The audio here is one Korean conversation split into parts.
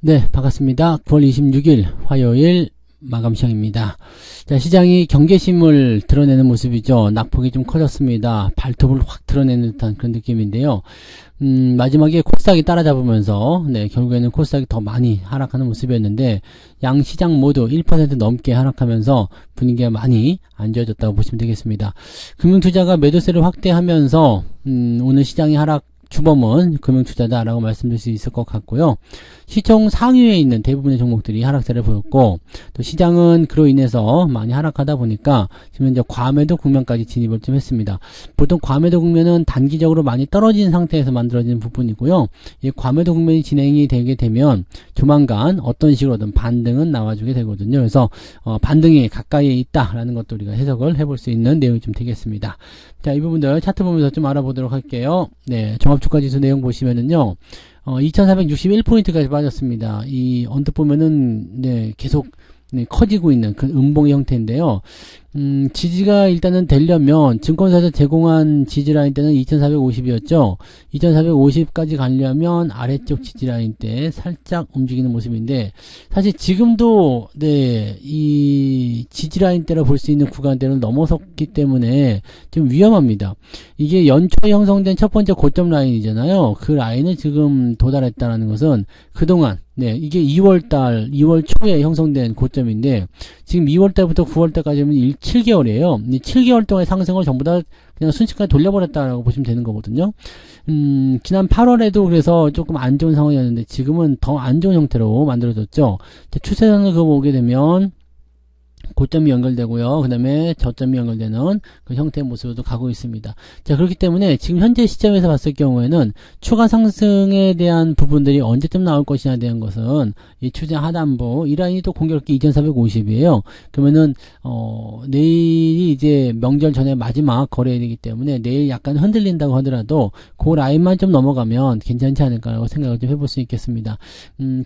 네, 반갑습니다. 9월 26일 화요일 마감 시장입니다. 자, 시장이 경계심을 드러내는 모습이죠. 낙폭이 좀 커졌습니다. 발톱을 확 드러내는 듯한 그런 느낌인데요. 마지막에 코스닥이 따라잡으면서, 결국에는 코스닥이 더 많이 하락하는 모습이었는데, 양 시장 모두 1% 넘게 하락하면서 분위기가 많이 안 좋아졌다고 보시면 되겠습니다. 금융투자가 매도세를 확대하면서, 오늘 시장이 하락, 주범은 금융투자다라고 말씀드릴 수 있을 것 같고요. 시총 상위에 있는 대부분의 종목들이 하락세를 보였고, 또 시장은 그로 인해서 많이 하락하다 보니까 지금 이제 과매도 국면까지 진입을 좀 했습니다. 보통 과매도 국면은 단기적으로 많이 떨어진 상태에서 만들어지는 부분이고요. 이 과매도 국면이 진행이 되게 되면 조만간 어떤 식으로든 반등은 나와주게 되거든요. 그래서 반등이 가까이에 있다라는 것도 우리가 해석을 해볼 수 있는 내용이 좀 되겠습니다. 자, 이 부분들 차트 보면서 좀 알아보도록 할게요. 네, 종합주가지수 내용 보시면은요. 2461포인트까지 빠졌습니다. 이 언뜻 보면은 계속 커지고 있는 그 음봉의 형태인데요. 지지가 일단은 되려면 증권사에서 제공한 지지라인 때는 2450이었죠. 2450까지 가려면 아래쪽 지지라인 때 살짝 움직이는 모습인데, 사실 지금도 이 지지라인 때로 볼 수 있는 구간대를 넘어섰기 때문에 좀 위험합니다. 이게 연초에 형성된 첫 번째 고점 라인이잖아요. 그 라인을 지금 도달했다는 것은 그동안 이게 2월 초에 형성된 고점인데, 지금 2월달부터 9월달까지는 7개월이에요. 이 7개월 동안의 상승을 전부 다 그냥 순식간에 돌려버렸다라고 보시면 되는 거거든요. 지난 8월에도 그래서 조금 안 좋은 상황이었는데, 지금은 더 안 좋은 형태로 만들어졌죠. 추세선을 그어보게 되면, 고점이 연결되고요. 그 다음에 저점이 연결되는 그 형태의 모습으로 가고 있습니다. 자, 그렇기 때문에 지금 현재 시점에서 봤을 경우에는 추가 상승에 대한 부분들이 언제쯤 나올 것이냐에 대한 것은 이 추세 하단부 이 라인이 또 공교롭게 2450이에요. 그러면은 내일이 이제 명절 전에 마지막 거래일이기 때문에 내일 약간 흔들린다고 하더라도 그 라인만 좀 넘어가면 괜찮지 않을까라고 생각을 좀 해볼 수 있겠습니다.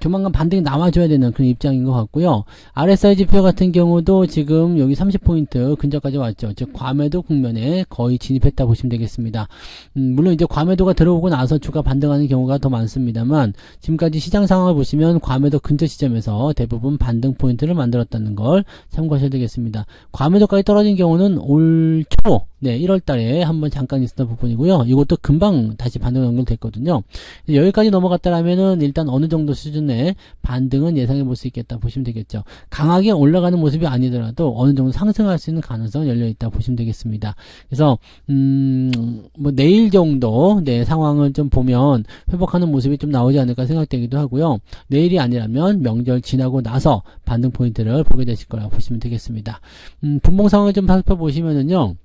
조만간 반등이 나와줘야 되는 그런 입장인 것 같고요. RSI 지표 같은 경우도 지금 여기 30포인트 근처까지 왔죠. 즉 과매도 국면에 거의 진입했다 보시면 되겠습니다. 물론 이제 과매도가 들어오고 나서 주가 반등하는 경우가 더 많습니다만, 지금까지 시장 상황을 보시면 과매도 근처 시점에서 대부분 반등 포인트를 만들었다는 걸 참고하셔야 되겠습니다. 과매도까지 떨어진 경우는 올 초 1월 달에 한번 잠깐 있었던 부분이고요. 이것도 금방 다시 반등 연결됐거든요. 여기까지 넘어갔다라면은 일단 어느 정도 수준의 반등은 예상해 볼 수 있겠다 보시면 되겠죠. 강하게 올라가는 모습이 아니더라도 어느 정도 상승할 수 있는 가능성은 열려 있다 보시면 되겠습니다. 그래서 뭐 내일 정도 상황을 좀 보면 회복하는 모습이 좀 나오지 않을까 생각되기도 하고요. 내일이 아니라면 명절 지나고 나서 반등 포인트를 보게 되실 거라고 보시면 되겠습니다. 분봉 상황을 좀 살펴보시면은요.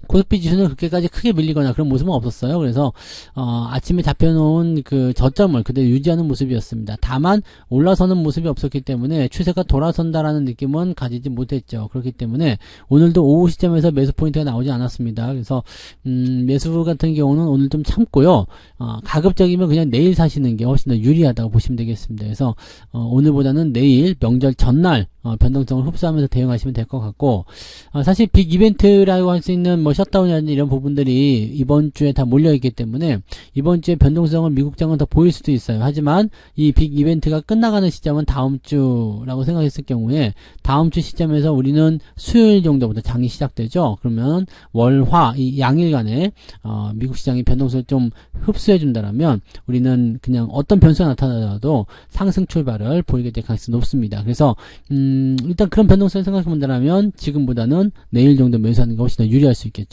코스피 지수는 그렇게까지 크게 밀리거나 그런 모습은 없었어요. 그래서 아침에 잡혀놓은 그 저점을 그대로 유지하는 모습이었습니다. 다만 올라서는 모습이 없었기 때문에 추세가 돌아선다라는 느낌은 가지지 못했죠. 그렇기 때문에 오늘도 오후 시점에서 매수 포인트가 나오지 않았습니다. 그래서 매수 같은 경우는 오늘 좀 참고요. 가급적이면 그냥 내일 사시는 게 훨씬 더 유리하다고 보시면 되겠습니다. 그래서 오늘보다는 내일 명절 전날 변동성을 흡수하면서 대응하시면 될 것 같고, 사실 빅 이벤트라고 할 수 있는 뭐 셧다운이라든지 이런 부분들이 이번 주에 다 몰려있기 때문에 이번 주에 변동성을 미국장은 더 보일 수도 있어요. 하지만 이 빅 이벤트가 끝나가는 시점은 다음 주라고 생각했을 경우에 다음 주 시점에서 우리는 수요일 정도부터 장이 시작되죠. 그러면 월, 화 이 양일간에 미국 시장이 변동성을 좀 흡수해 준다라면 우리는 그냥 어떤 변수가 나타나더라도 상승 출발을 보이게 될 가능성이 높습니다. 그래서 일단 그런 변동성을 생각해 본다면 지금보다는 내일 정도 매수하는 게 훨씬 더 유리할 수 있겠죠.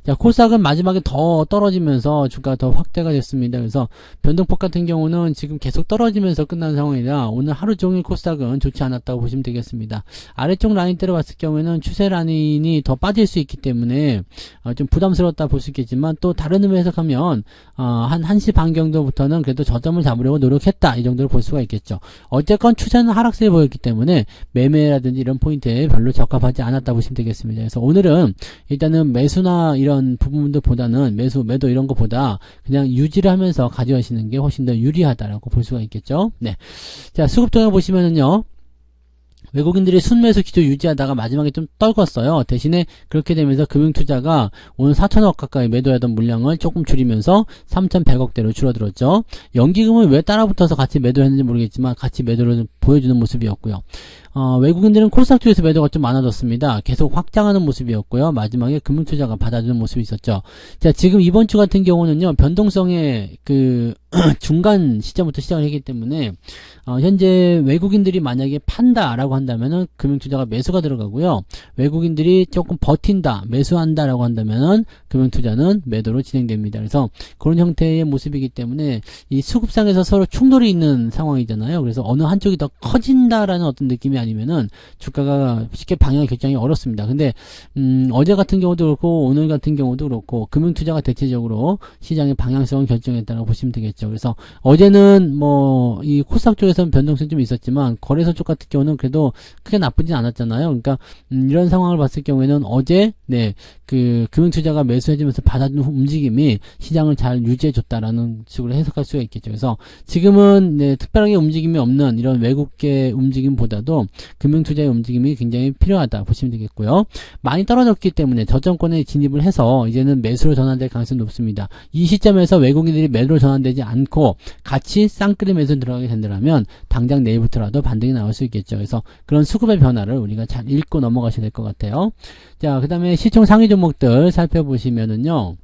자, 코스닥은 마지막에 더 떨어지면서 주가가 더 확대가 됐습니다. 그래서 변동폭 같은 경우는 지금 계속 떨어지면서 끝난 상황이라 오늘 하루 종일 코스닥은 좋지 않았다고 보시면 되겠습니다. 아래쪽 라인대로 봤을 경우에는 추세 라인이 더 빠질 수 있기 때문에 좀 부담스럽다 볼 수 있겠지만, 또 다른 의미로 해석하면 한 1시 반 정도부터는 그래도 저점을 잡으려고 노력했다, 이 정도로 볼 수가 있겠죠. 어쨌건 추세는 하락세에 보였기 때문에 매매라든지 이런 포인트에 별로 적합하지 않았다 보시면 되겠습니다. 그래서 오늘은 일단은 매수나 이런 부분들보다는 매도 이런 것보다 그냥 유지를 하면서 가져가시는 게 훨씬 더 유리하다라고 볼 수가 있겠죠. 네. 자, 수급 동향 보시면은요. 외국인들이 순매수 기조 유지하다가 마지막에 좀 떨궜어요. 대신에 그렇게 되면서 금융투자가 오늘 4천억 가까이 매도하던 물량을 조금 줄이면서 3,100억대로 줄어들었죠. 연기금은 왜 따라붙어서 같이 매도했는지 모르겠지만 같이 매도를 보여주는 모습이었고요. 외국인들은 코스닥 쪽에서 매도가 좀 많아졌습니다. 계속 확장하는 모습이었고요. 마지막에 금융투자가 받아주는 모습이 있었죠. 자, 지금 이번 주 같은 경우는요, 변동성의 중간 시점부터 시작을 했기 때문에, 현재 외국인들이 만약에 판다라고 한다면은 금융투자가 매수가 들어가고요. 외국인들이 조금 버틴다, 매수한다라고 한다면은 금융투자는 매도로 진행됩니다. 그래서 그런 형태의 모습이기 때문에 이 수급상에서 서로 충돌이 있는 상황이잖아요. 그래서 어느 한쪽이 더 커진다라는 어떤 느낌이 아니면은 주가가 쉽게 방향을 결정하기 어렵습니다. 근데 어제 같은 경우도 그렇고 오늘 같은 경우도 그렇고 금융투자가 대체적으로 시장의 방향성을 결정했다고 보시면 되겠죠. 그래서 어제는 이 코스닥 쪽에서는 변동성이 좀 있었지만 거래소 쪽 같은 경우는 그래도 크게 나쁘진 않았잖아요. 그러니까 이런 상황을 봤을 경우에는 어제 금융투자가 매수해주면서 받아주는 움직임이 시장을 잘 유지해줬다라는 식으로 해석할 수가 있겠죠. 그래서 지금은 특별하게 움직임이 없는 이런 외국계 움직임보다도 금융투자의 움직임이 굉장히 필요하다 보시면 되겠고요. 많이 떨어졌기 때문에 저점권에 진입을 해서 이제는 매수로 전환될 가능성이 높습니다. 이 시점에서 외국인들이 매도로 전환되지 않고 같이 쌍끌이 매수 들어가게 된다면 당장 내일부터라도 반등이 나올 수 있겠죠. 그래서 그런 수급의 변화를 우리가 잘 읽고 넘어가셔야 될 것 같아요. 자, 그 다음에 시총 상위 종목들 살펴보시면은요,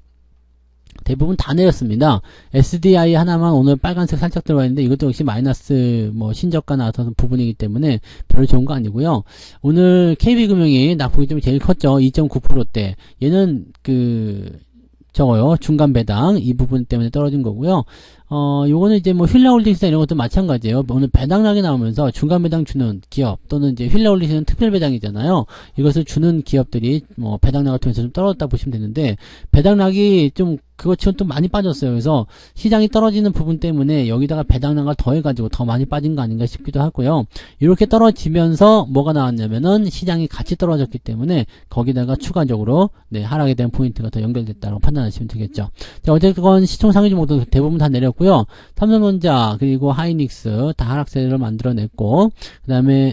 대부분 다 내렸습니다. SDI 하나만 오늘 빨간색 살짝 들어와 있는데 이것도 역시 마이너스 신저가 나왔던 부분이기 때문에 별로 좋은 거 아니고요. 오늘 KB금융이 낙폭이 좀 제일 컸죠. 2.9%대. 얘는 저거요. 중간 배당 이 부분 때문에 떨어진 거고요. 요거는 이제 휠라홀딩스나 이런 것도 마찬가지예요. 오늘 배당락이 나오면서 중간 배당 주는 기업 또는 이제 휠라홀딩스는 특별 배당이잖아요. 이것을 주는 기업들이 배당락을 통해서 좀 떨어졌다 보시면 되는데 배당락이 좀 그거 치곤 또 많이 빠졌어요. 그래서 시장이 떨어지는 부분 때문에 여기다가 배당락을 더해가지고 더 많이 빠진 거 아닌가 싶기도 하고요. 이렇게 떨어지면서 뭐가 나왔냐면은 시장이 같이 떨어졌기 때문에 거기다가 추가적으로 하락에 대한 포인트가 더 연결됐다고 판단하시면 되겠죠. 자, 어쨌건 시총 상위 종목도 대부분 다 내렸고요. 삼성전자 그리고 하이닉스 다 하락세를 만들어냈고 그 다음에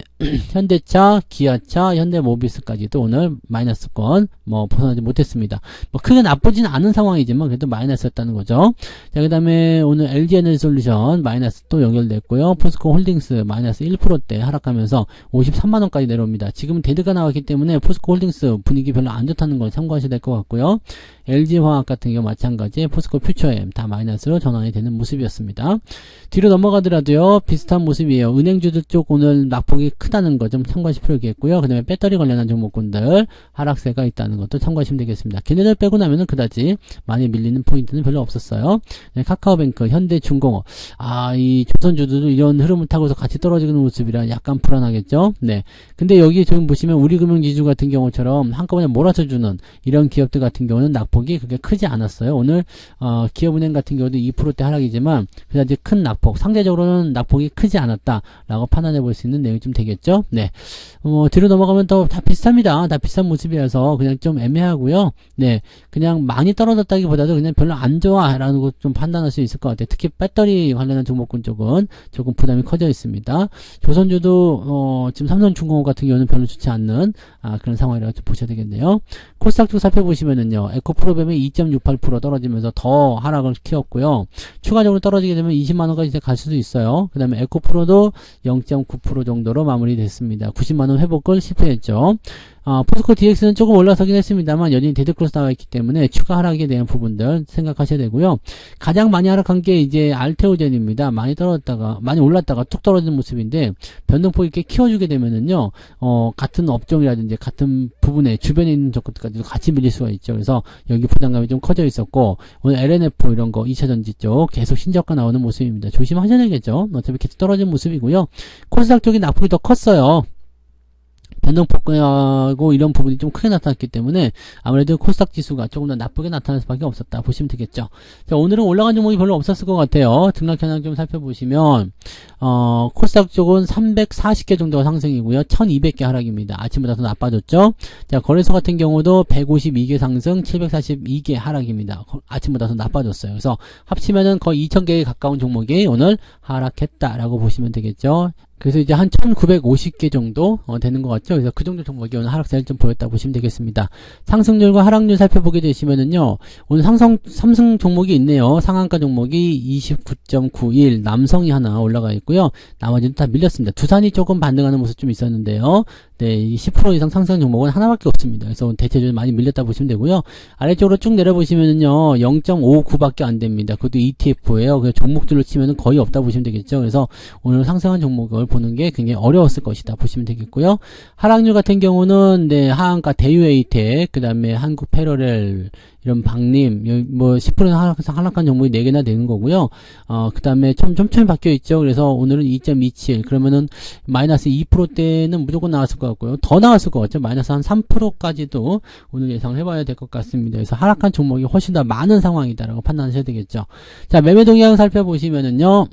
현대차, 기아차, 현대모비스까지도 오늘 마이너스권 벗어나지 못했습니다. 크게 나쁘진 않은 상황이지만 그래도 마이너스였다는 거죠. 자, 그 다음에 오늘 LG에너지솔루션 마이너스 또 연결됐고요. 포스코홀딩스 마이너스 1%대 하락하면서 53만원까지 내려옵니다. 지금 데드가 나왔기 때문에 포스코홀딩스 분위기 별로 안 좋다는 걸 참고하셔야 될 것 같고요. LG화학 같은 경우 마찬가지 포스코퓨처엠 다 마이너스로 전환이 되는 모습이었습니다. 뒤로 넘어가더라도요 비슷한 모습이에요. 은행주들 쪽 오늘 낙폭이 크다는 거 좀 참고하실 필요겠고요. 그 다음에 배터리 관련한 종목군들 하락세가 있다는 것도 참고하시면 되겠습니다. 걔네들 빼고 나면은 그다지 많이 밀리는 포인트는 별로 없었어요. 카카오뱅크, 현대중공업 이 조선주들도 이런 흐름을 타고서 같이 떨어지는 모습이라 약간 불안하겠죠. 근데 여기 지금 보시면 우리금융지주 같은 경우처럼 한꺼번에 몰아쳐주는 이런 기업들 같은 경우는 낙폭이 그렇게 크지 않았어요. 오늘 기업은행 같은 경우도 2%대 하락이지만 그다지 큰 낙폭, 상대적으로는 낙폭이 크지 않았다라고 판단해 볼 수 있는 내용이 좀 되겠죠. 뒤로 넘어가면 또 다 비슷합니다. 다 비슷한 모습이라서 그냥 좀 애매하고요. 그냥 많이 떨어졌다기보다도 그냥 별로 안 좋아라는 것 좀 판단할 수 있을 것 같아요. 특히 배터리 관련한 종목군 쪽은 조금 부담이 커져 있습니다. 조선주도 지금 삼성중공업 같은 경우는 별로 좋지 않는 그런 상황이라고 좀 보셔야 되겠네요. 코스닥 쪽 살펴보시면은요, 에코프로뱀이 2.68% 떨어지면서 더 하락을 키웠고요. 추가적으로 떨어지게 되면 20만원까지 갈 수도 있어요. 그 다음에 에코프로도 0.9% 정도로 마무리됐습니다. 90만원 회복을 실패했죠. 포스코 DX는 조금 올라서긴 했습니다만 여전히 데드크로스 나와 있기 때문에 추가 하락에 대한 부분들 생각하셔야 되고요. 가장 많이 하락한 게 이제 알테오젠입니다. 많이 올랐다가 툭 떨어지는 모습인데 변동폭 있게 키워주게 되면은요, 같은 업종이라든지 같은 부분에 주변에 있는 것들까지도 같이 밀릴 수가 있죠. 그래서 여기 부담감이 좀 커져 있었고 오늘 LNF 이런 거 2차전지 쪽 계속 신저가 나오는 모습입니다. 조심하셔야 되겠죠. 어차피 계속 떨어진 모습이고요. 코스닥 쪽이 낙폭이 더 컸어요. 변동폭하고 이런 부분이 좀 크게 나타났기 때문에 아무래도 코스닥 지수가 조금 더 나쁘게 나타날 수밖에 없었다 보시면 되겠죠. 자, 오늘은 올라간 종목이 별로 없었을 것 같아요. 등락 현황 좀 살펴보시면 코스닥 쪽은 340개 정도가 상승이고요. 1200개 하락입니다. 아침보다 더 나빠졌죠. 자, 거래소 같은 경우도 152개 상승 742개 하락입니다. 아침보다 더 나빠졌어요. 그래서 합치면은 거의 2000개에 가까운 종목이 오늘 하락했다라고 보시면 되겠죠. 그래서 이제 한 1950개 정도 되는 것 같죠. 그래서 그 정도 종목이 오늘 하락세를 좀 보였다고 보시면 되겠습니다. 상승률과 하락률 살펴보게 되시면은요, 오늘 삼성 종목이 있네요. 상한가 종목이 29.91, 남성이 하나 올라가 있고요. 나머지는 다 밀렸습니다. 두산이 조금 반등하는 모습 좀 있었는데요. 네, 10% 이상 상승 종목은 하나밖에 없습니다. 그래서 대체적으로 많이 밀렸다 보시면 되고요. 아래쪽으로 쭉 내려보시면은요, 0.59밖에 안 됩니다. 그것도 ETF예요. 그래서 종목들로 치면은 거의 없다 보시면 되겠죠. 그래서 오늘 상승한 종목을 보는 게 굉장히 어려웠을 것이다 보시면 되겠고요. 하락률 같은 경우는 네, 하한가 대유에이텍, 그 다음에 한국 패러렐, 이런 박림, 뭐 10% 하락한 종목이 4개나 되는 거고요. 그 다음에 촘촘히 바뀌어 있죠. 그래서 오늘은 2.27, 그러면은 마이너스 2%대는 무조건 나왔을 것 같고요. 더 나왔을 것 같죠. 마이너스 한 3%까지도 오늘 예상을 해봐야 될 것 같습니다. 그래서 하락한 종목이 훨씬 더 많은 상황이다라고 판단하셔야 되겠죠. 자, 매매 동향 살펴보시면은요,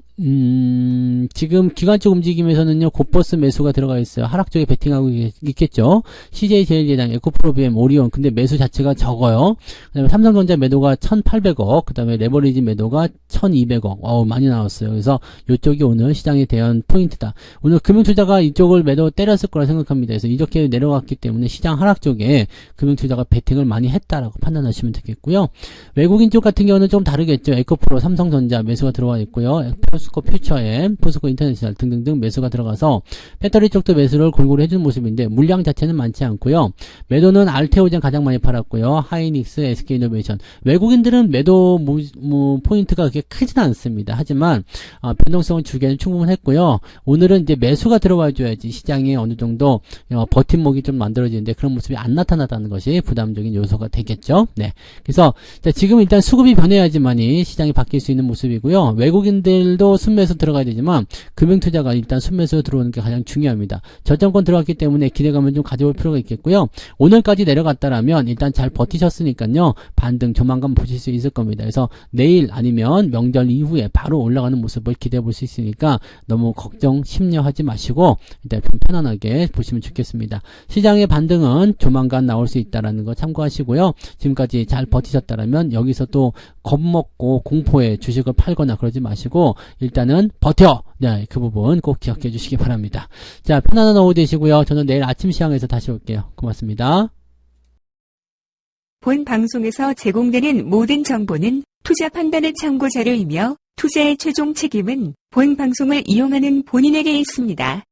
지금 기관적 움직임에서는요, 곧버스 매수가 들어가 있어요. 하락 쪽에 베팅하고 있겠죠. CJ제일제당, 에코프로비엠, 오리온. 근데 매수 자체가 적어요. 그 다음에 삼성전자 매도가 1,800억, 그 다음에 레버리지 매도가 1,200억. 많이 나왔어요. 그래서 이쪽이 오늘 시장에 대한 포인트다. 오늘 금융투자가 이쪽을 매도 때렸을 거라 생각합니다. 그래서 이렇게 내려갔기 때문에 시장 하락 쪽에 금융투자가 베팅을 많이 했다라고 판단하시면 되겠고요. 외국인 쪽 같은 경우는 좀 다르겠죠. 에코프로, 삼성전자 매수가 들어와 있고요. 포스코 퓨처엠, 포스코 인터내셔널 등등등 매수가 들어가서 배터리 쪽도 매수를 골고루 해주는 모습인데 물량 자체는 많지 않고요. 매도는 알테오젠 가장 많이 팔았고요. 하이닉스, SK이노베이션. 외국인들은 매도 포인트가 그렇게 크진 않습니다. 하지만 변동성은 주기에는 충분했고요. 오늘은 이제 매수가 들어와 줘야지 시장에 어느 정도 버팀목이 좀 만들어지는데 그런 모습이 안 나타났다는 것이 부담적인 요소가 되겠죠. 네. 그래서 지금 일단 수급이 변해야지만이 시장이 바뀔 수 있는 모습이고요. 외국인들도 순매수 들어가야 되지만 금융투자가 일단 순매수로 들어오는 게 가장 중요합니다. 저점권 들어갔기 때문에 기대감을 좀 가져볼 필요가 있겠고요. 오늘까지 내려갔다라면 일단 잘 버티셨으니까요. 반등 조만간 보실 수 있을 겁니다. 그래서 내일 아니면 명절 이후에 바로 올라가는 모습을 기대해 볼 수 있으니까 너무 걱정 심려하지 마시고 일단 편안하게 보시면 좋겠습니다. 시장의 반등은 조만간 나올 수 있다는 거 참고하시고요. 지금까지 잘 버티셨다라면 여기서 또 겁먹고 공포에 주식을 팔거나 그러지 마시고 일단은 버텨! 네, 그 부분 꼭 기억해 주시기 바랍니다. 자, 편안한 오후 되시고요. 저는 내일 아침 시황에서 다시 올게요. 고맙습니다. 본 방송에서 제공되는 모든 정보는 투자 판단의 참고 자료이며 투자의 최종 책임은 본 방송을 이용하는 본인에게 있습니다.